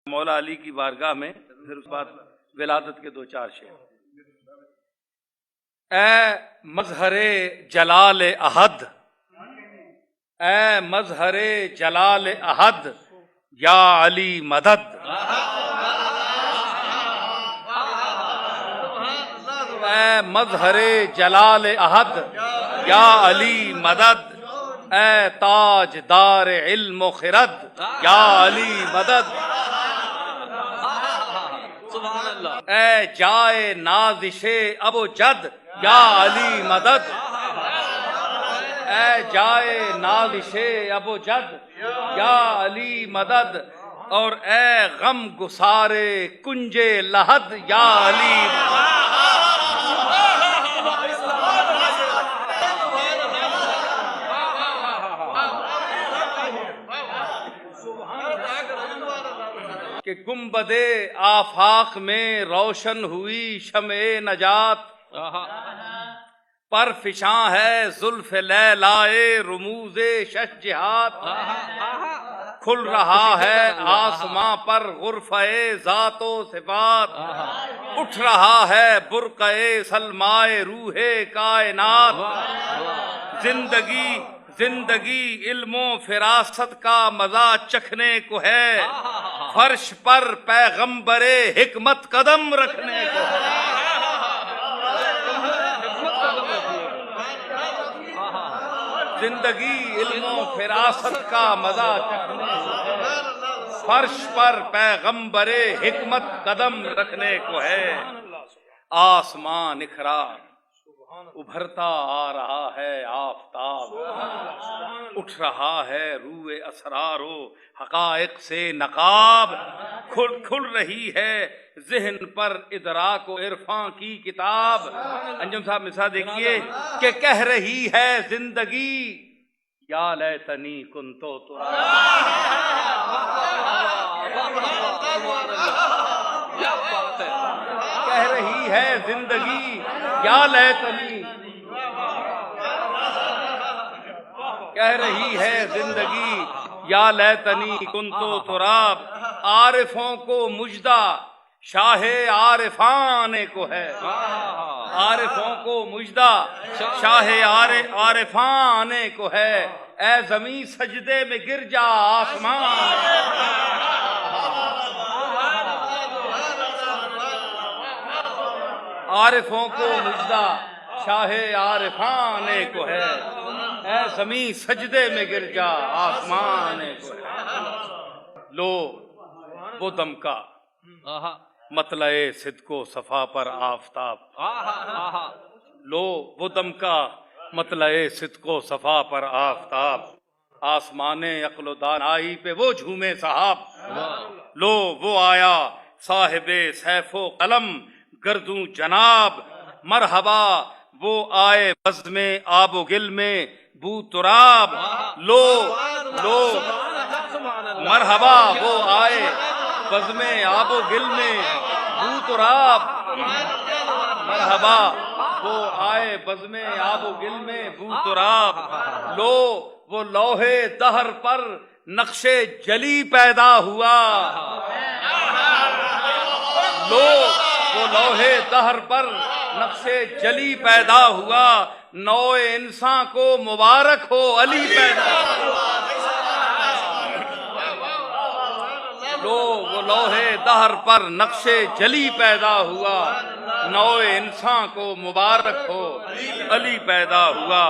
مولا علی کی بارگاہ میں پھر اس بعد ولادت کے دو چار شعر۔ اے مظہر جلال احد، اے مظہر جلال احد، یا علی مدد۔ اے مظہر جلال احد، یا علی مدد۔ اے تاج دار علم و خرد، یا علی مدد۔ اے جائے نازش ابو جد، یا علی مدد۔ اے جائے نازش ابو جد، یا علی مدد۔ اور اے غم گسار کنج لحد، یا علی مدد۔ کہ گنبد آفاق میں روشن ہوئی شمع نجات، پر فشاں ہے زلف لیلائے رموز شش جہات۔ کھل رہا ہے آسماں پر غرفہ ذات و صفات، اٹھ رہا ہے برقع سلمائے روح کائنات۔ زندگی علم و فراست کا مزہ چکھنے کو ہے، فرش پر پیغمبر حکمت قدم رکھنے کو ہے۔ زندگی علم و فراست کا مزہ چکھنے کو ہے، فرش پر پیغمبر حکمت قدم رکھنے کو ہے۔ آسمان نکھرا ابھرتا آ رہا ہے آفتاب، اٹھ رہا ہے روح اسرار و حقائق سے نقاب۔ کھل رہی ہے ذہن پر ادراک و عرفاں کی کتاب۔ انجم صاحب مثال دیکھیے کہ کہہ رہی ہے زندگی، یا لیتنی کنتو کہہ رہی ہے زندگی، یا لیتنی، کہہ رہی ہے زندگی یا لیتنی کنتو تراب۔ عارفوں کو مجدہ شاہ عارفاں آنے کو ہے، عارفوں کو مجدہ شاہ عارفاں آنے کو ہے۔ اے زمین سجدے میں گر جا آسمان، عارفوں کو مجدہ شاہ عارفاں آنے کو ہے۔ اے زمین سجدے میں گر جا آسمان آنے کو ہے۔ لو وہ دمکا مطلع صدق و صفا پر آفتاب، لو وہ دمکا مطلع صدق و صفا پر آفتاب۔ آسمان عقل و دانائی پہ وہ جھومے صحاب، لو وہ آیا صاحب سیف و قلم گردوں جناب۔ مرحبا وہ آئے بزم آب و گل میں بو تراب، لو مرحبا وہ آئے بزم آب و گل میں بو تراب۔ مرحبا وہ آئے بزم آب و گل میں بو تراب۔ لو وہ لوہے دہر پر نقش جلی پیدا ہوا، لو وہ لوہے دہر پر نقش جلی پیدا ہوا۔ نو انسان کو مبارک ہو علی پیدا ہوا، لو وہ لوہے دہر پر نقش جلی پیدا ہوا۔ نو انسان کو مبارک ہو علی پیدا ہوا۔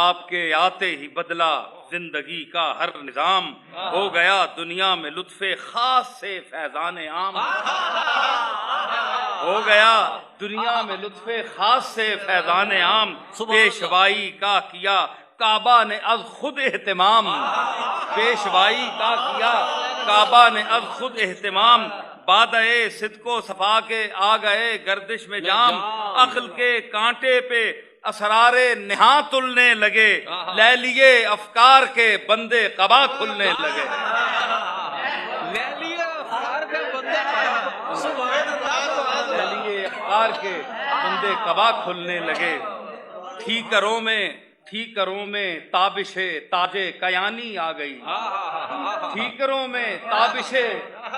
آپ کے آتے ہی بدلا زندگی کا ہر نظام، ہو گیا دنیا میں لطف خاص سے فیضان عام، ہو گیا دنیا میں لطف خاص سے فیضان عام۔ پیشوائی کا کیا کعبہ نے از خود اہتمام، پیشوائی کا کیا کعبہ نے از خود اہتمام۔ بادئے صدق و صفا کے آ گئے گردش میں جام، عقل کے کانٹے پہ اسرار نہاں تلنے لگے، لے لیے افکار کے بندے قبا کھلنے لگے، لے لیے افکار کے بندے قبا کھلنے لگے۔ ٹھیکروں میں ٹھیکروں میں تابش تاج کیانی آ گئی، ٹھیکروں میں تابش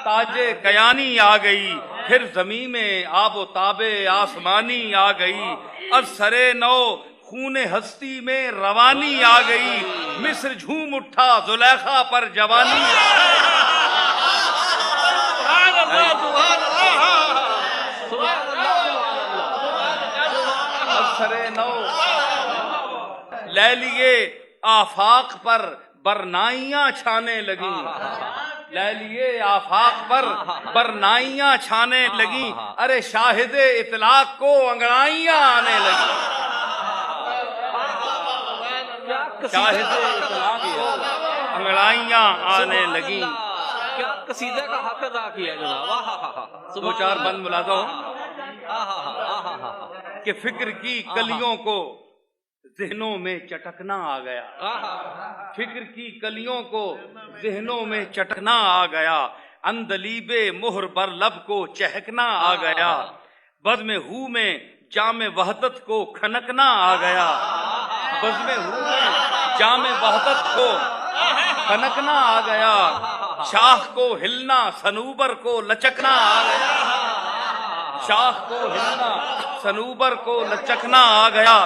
تاج کیانی آ گئی، پھر زمین میں آب و تاب آسمانی آ گئی، از سرے نو خون ہستی میں روانی آ گئی، مصر جھوم اٹھا زلیخا پر جوانی از سرے نو لے لیے آفاق پر برنائیاں چھانے لگیں، لے لیے آفاق پر برنائیاں چھانے لگیں، ارے شاہد اطلاق کو انگڑائیاں آنے لگیں، شاہد اطلاق کو انگڑائیاں آنے لگیں۔ کیا قصیدے کا حق ادا کیا جناب، دو چار بند ملاحظہ ہو کہ فکر کی کلیوں کو ذہنوں میں چٹکنا آ گیا، فکر کی کلیوں کو ذہنوں میں چٹکنا آ گیا، اندلیب مہر بر لب کو چہکنا آ گیا، بزم ہو میں جام وحدت کو کھنکنا آ گیا، بزم ہو میں جام وحدت کو کھنکنا آ گیا، شاخ کو ہلنا صنوبر کو لچکنا آ گیا، شاخ کو ہلنا صنوبر کو لچکنا آ گیا،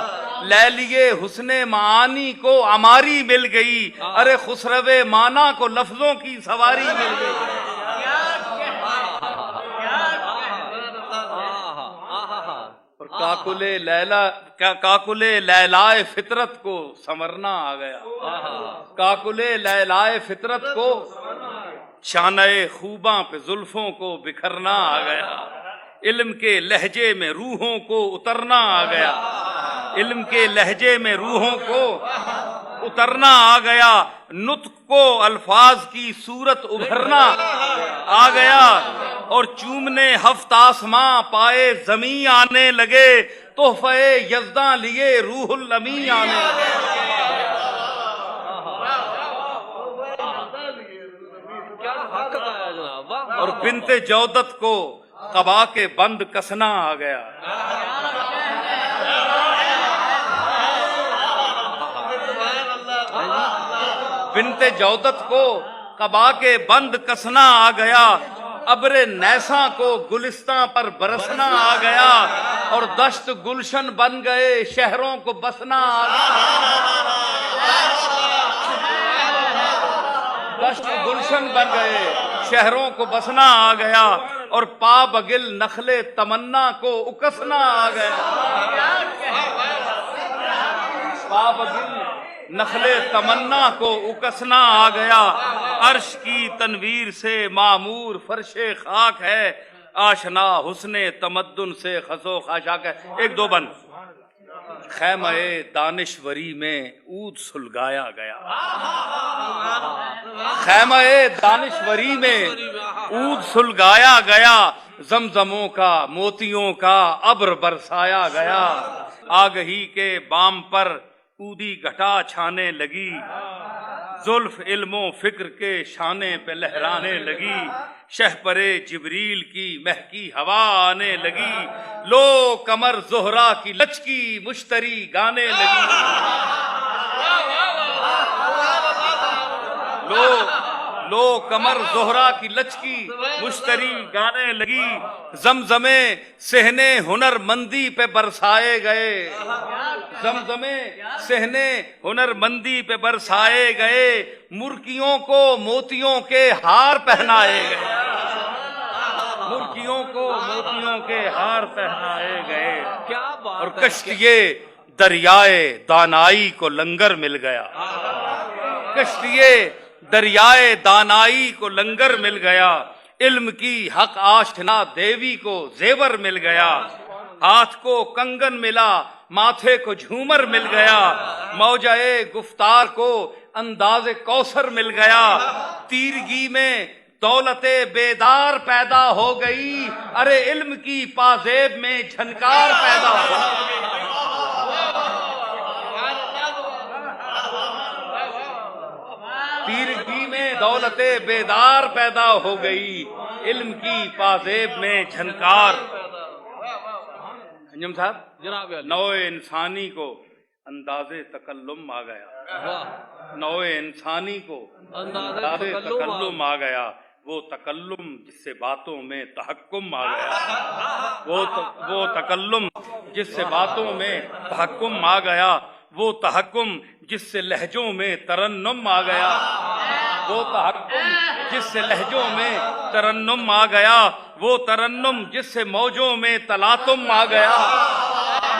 لے لیے حسن معانی کو عماری مل گئی، ارے خسرو مانا کو لفظوں کی سواری مل گئی، اور کاکل لیلائے فطرت کو سنورنا آ گیا، کاکل لیلائے فطرت کو شانہ خوباں پہ زلفوں کو بکھرنا آ گیا، علم کے لہجے میں روحوں کو اترنا آ گیا، علم کے لہجے میں روحوں کو اترنا آ گیا، نطق کو الفاظ کی صورت ابھرنا آ گیا، اور چومنے ہفت آسماں پائے زمیں آنے لگے، تحفہ یزداں لیے روح الامیں آنے لگے، اور بنت جودت کو قبا کے بند کسنا آ گیا، بنت جودت کو قبا کے بند کسنا آ گیا، ابر نیساں کو گلستاں پر برسنا آ گیا، اور دشت گلشن بن گئے شہروں کو بسنا آ گیا، دشت گلشن بن گئے شہروں کو بسنا آ گیا، اور پا بگل نخل تمنا کو اکسنا آ گیا، پا بگل نخل تمنا کو اکسنا آ گیا، عرش کی تنویر سے معمور فرش خاک ہے، آشنا حسن تمدن سے خسو خاشاک ہے۔ ایک دو بند، خیمہ دانشوری میں عود سلگایا گیا، خیمہ دانشوری میں عود سلگایا گیا، زمزموں کا موتیوں کا ابر برسایا گیا، آگہی کے بام پر اودی گھٹا چھانے لگی، زلف علم و فکر کے شانے پہ لہرانے لگی، شہپرے جبریل کی مہکی ہوا آنے لگی، لو کمر زہرا کی لچکی مشتری گانے لگی، لو کمر زہرا کی لچکی مشتری گانے لگی، زمزمے صحنے ہنر مندی پہ برسائے گئے، زمزمے صحنے ہنر مندی پہ برسائے گئے، مرکیوں کو موتیوں کے ہار پہنائے گئے، مرکیوں کو موتیوں کے ہار پہنائے گئے، اور کشتیے دریائے دانائی کو لنگر مل گیا، کشتیے دریائے دانائی کو لنگر مل گیا، علم کی حق آشنا دیوی کو زیور مل گیا، ہاتھ کو کنگن ملا ماتھے کو جھومر مل گیا، موجہ گفتار کو انداز کوثر مل گیا، تیرگی میں دولت بیدار پیدا ہو گئی، ارے علم کی پازیب میں جھنکار پیدا ہو گئی، تیرگی میں دولت بیدار پیدا ہو گئی، علم کی پازیب میں جھنکار۔ انجم صاحب، جناب نوع انسانی کو انداز تکلم آ گیا، واہ نوع انسانی کو انداز انداز تکلم تکلم آ گیا، وہ تکلم جس سے باتوں میں تحکم آ گیا، وہ تکلم جس سے باتوں میں تحکم آ گیا، وہ تحکم جس سے لہجوں میں ترنم آ گیا، وہ تحکم جس سے لہجوں میں ترنم آ گیا، وہ ترنم جس سے موجوں میں تلاطم آ گیا،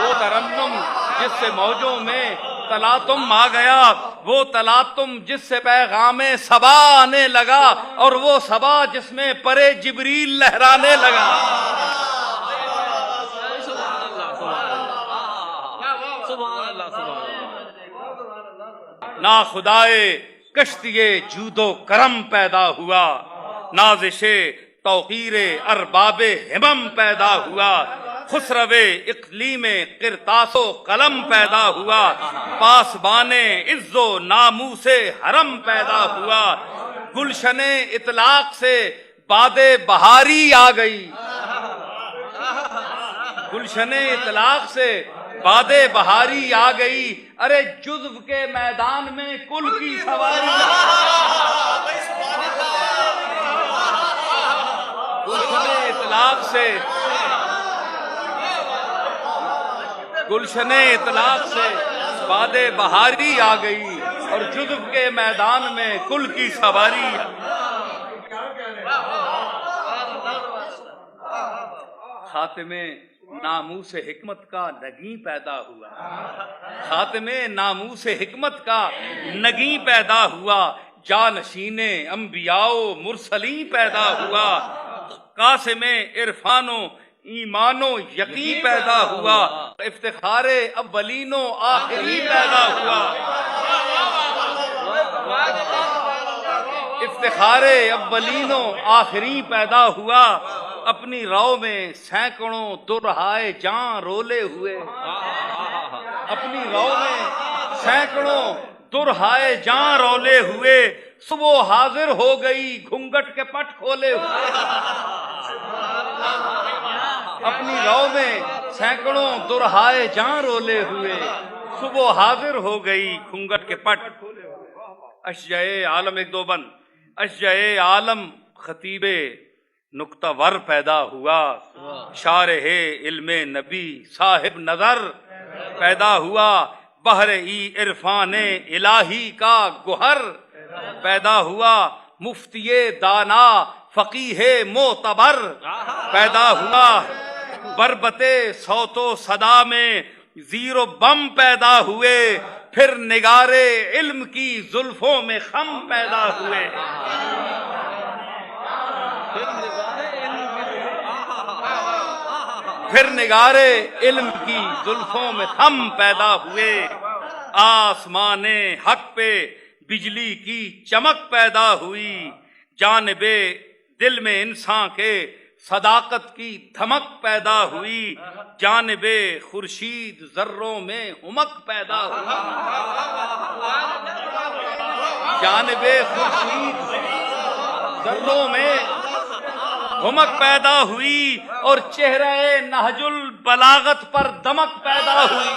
وہ ترنم جس سے موجوں میں تلاطم آ گیا، وہ تلاطم جس سے پیغام صبا آنے لگا، اور وہ صبا جس میں پرے جبریل لہرانے لگا۔ سبحان اللہ سبحان اللہ سبحان اللہ۔ نا خدائے کشتیے جود و کرم پیدا ہوا، نازش توقیر ارباب ہمم پیدا ہوا، خسرو اقلیم قرطاس و قلم پیدا ہوا، پاسبان عز و ناموس حرم پیدا ہوا، گلشن اطلاق سے باد بہاری آ گئی، گلشن اطلاق سے باد بہاری آ گئی، ارے جزو کے میدان میں کل کی سواری، گلشن اطلاق سے گلشن اطلاق سے باد بہاری آ گئی، اور جزو کے میدان میں کل کی سواری۔ خاتمے ناموس حکمت کا نگیں پیدا ہوا، خاتمے ناموس حکمت کا نگیں پیدا ہوا، جانشین انبیاء و مرسلین پیدا ہوا، قاسم عرفان و ایمان و یقین پیدا ہوا، افتخار اولین و آخرین پیدا ہوا، افتخار اولین و آخرین پیدا ہوا، اپنی رو میں سینکڑوں درہائے جاں رولے ہوئے، اپنی رو میں سینکڑوں درہائے جاں رولے ہوئے، صبح حاضر ہو گئی گھونگھٹ کے پٹ کھولے ہوئے، اپنی رو میں سینکڑوں درہائے جاں رولے ہوئے، صبح حاضر ہو گئی گھونگھٹ کے پٹ۔ اشجائے عالم ایک دو بند، اشجائے عالم خطیب نکتہ ور پیدا ہوا، شارح علم نبی صاحب نظر پیدا ہوا، بحر ای عرفان الہی کا گوہر پیدا ہوا، مفتی دانا فقیہ معتبر پیدا ہوا، بربت صوت و صدا میں زیر و بم پیدا ہوئے، پھر نگار علم کی زلفوں میں خم پیدا ہوئے، پھر نگار علم کی زلفوں میں خم پیدا ہوئے، آسمان حق پہ بجلی کی چمک پیدا ہوئی، جانب دل میں انسان کے صداقت کی دھمک پیدا ہوئی، جانب خورشید ذروں میں ہمک پیدا ہوئی، جانب خورشید ذروں میں ہمک پیدا ہوئی، اور چہرہ نہج البلاغت پر دمک پیدا ہوئی،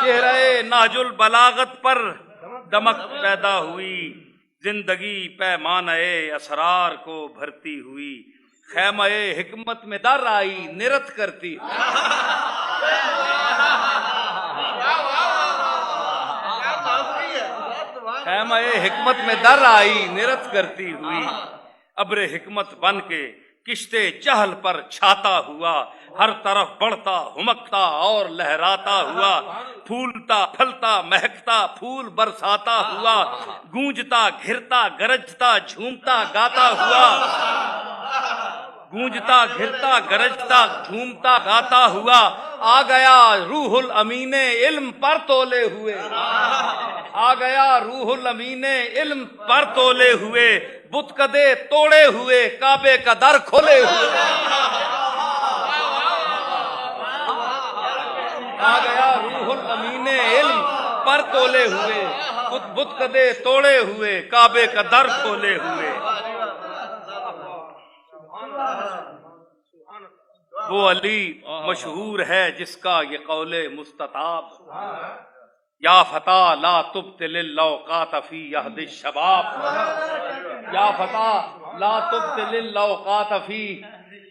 چہرہ نہج البلاغت پر دمک پیدا ہوئی، زندگی پیمانہ اسرار کو بھرتی ہوئی، خیمہ حکمت میں در آئی نرت کرتی ہوئی، خیمہ حکمت میں در آئی نرت کرتی ہوئی، ابر حکمت بن کے کشتے جہل پر چھاتا ہوا، ہر طرف بڑھتا ہمکتا اور لہراتا ہوا، پھولتا پھلتا مہکتا پھول برساتا ہوا، گونجتا گھرتا گرجتا جھومتا گاتا ہوا، گونجتا گھرتا گرجتا جھومتا گاتا ہوا، آ گیا روح الامین علم پر تولے ہوئے، آ گیا روح الامین علم پر تولے ہوئے، بت کدے توڑے ہوئے کعبے کا در کھولے ہوئے، آ گیا روح الامین علم پر تولے ہوئے، بت کدے توڑے ہوئے کعبے کا در کھولے ہوئے۔ وہ علی مشہور ہے جس کا یہ قول مستطاب، یا فتح لا تبطل الاوقات فی عہد الشباب، یا فتح لا تبطل الاوقات فی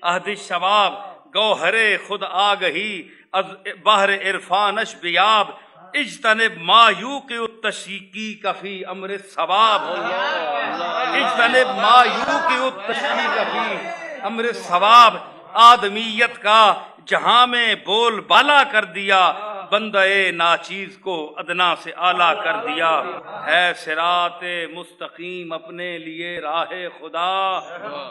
عہد الشباب، گوہر خود آگہی از بحر عرفانش بیاب، اجتنب ما یوقع التشکیک فی امر الثواب، اجتنب ما یوقع التشکیک فی امر الثواب، آدمیت کا جہاں میں بول بالا کر دیا، بندہ ناچیز کو ادنا سے اعلیٰ کر دیا، ہے صراط مستقیم اپنے لیے راہ خدا،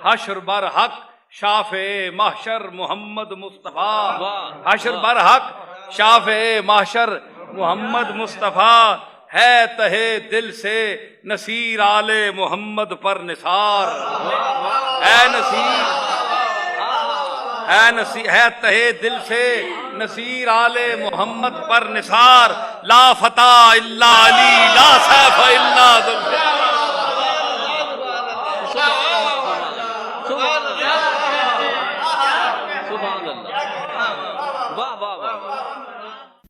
حشر بر حق شافع محشر محمد مصطفیٰ، حشر بر حق شافع محشر محمد مصطفیٰ، ہے تہے دل سے نصیر آل محمد پر نثار، ہے تہے دل سے نصیر آل محمد پر نثار، لا فتح الا علی لا سیف الا ذوالفقار۔ سبحان اللہ، واہ واہ۔